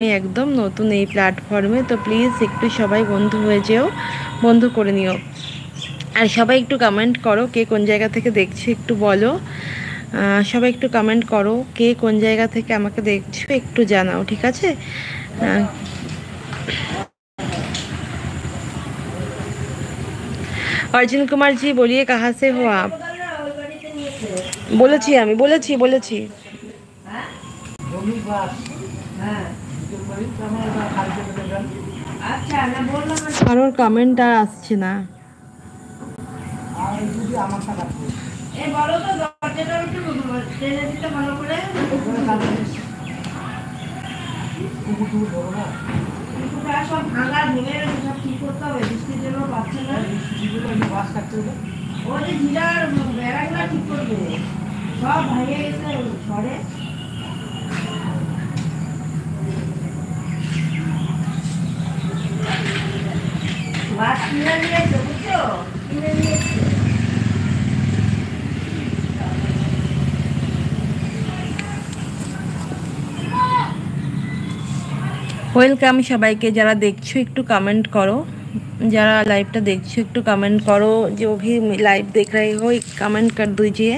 একদম নতুন এই প্ল্যাটফর্মে, তো প্লিজ একটু সবাই বন্ধু হয়ে যেও, বন্ধু করে নিও। আর সবাই একটু কমেন্ট করো কে কোন জায়গা থেকে দেখছো, একটু বলো। সবাই একটু কমেন্ট করো কে কোন জায়গা থেকে আমাকে দেখছো, একটু জানাও, ঠিক আছে? अर्जुन कुमार जी बोलिए, कहाँ से हो आप? বলেছি আমি, বলেছি। কারোর কমেন্ট আর আসছে না। সব ভাঙা ভেঙে সব ঠিক করতে হবে, বৃষ্টির জন্য পাচ্ছে না। বাস কাটতে হবে, ওই যে জিরার বেড়াগুলো ঠিক করবে, সব ভেঙে গেছে ঝড়ে। বাস কিনে নিয়েছে, বুঝছো, কিনে নিয়েছে। ওয়েলকাম সবাইকে, যারা দেখছো একটু কমেंट करो, যারা লাইভটা দেখছো একটু कमेंट करो, जो भी लाइव देख रहे हो कमेंट कर दीजिए।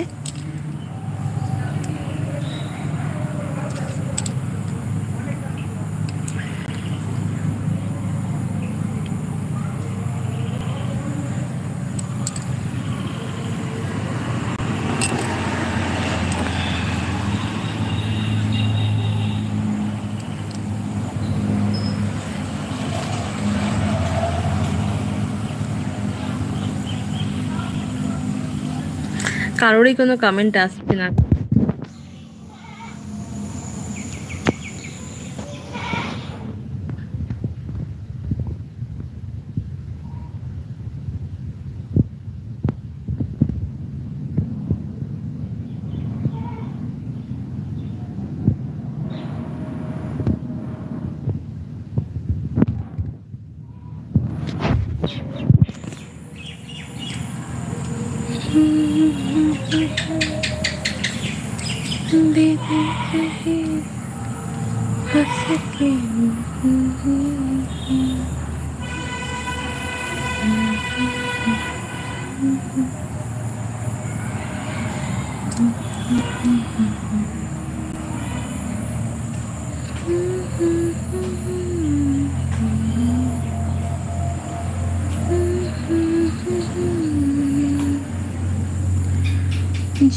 কারোরই কোনো কমেন্ট আসছে না।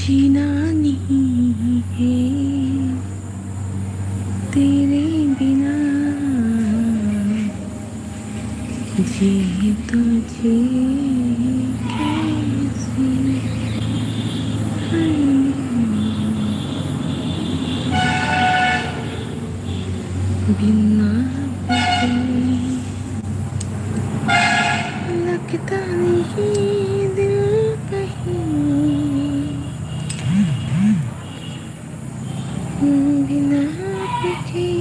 जीना नहीं है तेरे बिना, जी तो जी कैसे बिना लगता नहीं दिल कहीं बिना के।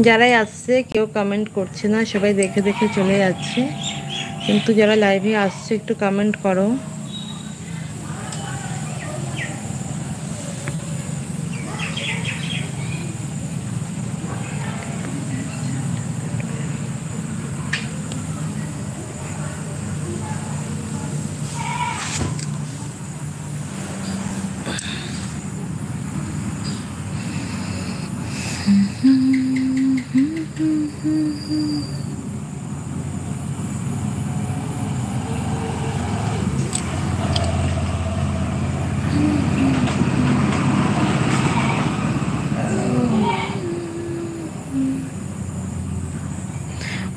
যারাই আসছে কেউ কমেন্ট করছে না, সবাই দেখে দেখে চলে যাচ্ছে, কিন্তু যারা লাইভে আসছে একটু কমেন্ট করো।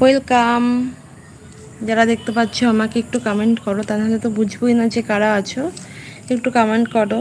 ওয়েলকাম, যারা দেখতে পাচ্ছ আমাকে একটু কমেন্ট করো, তা নাহলে তো বুঝবোই না যে কারা আছো, একটু কমেন্ট করো।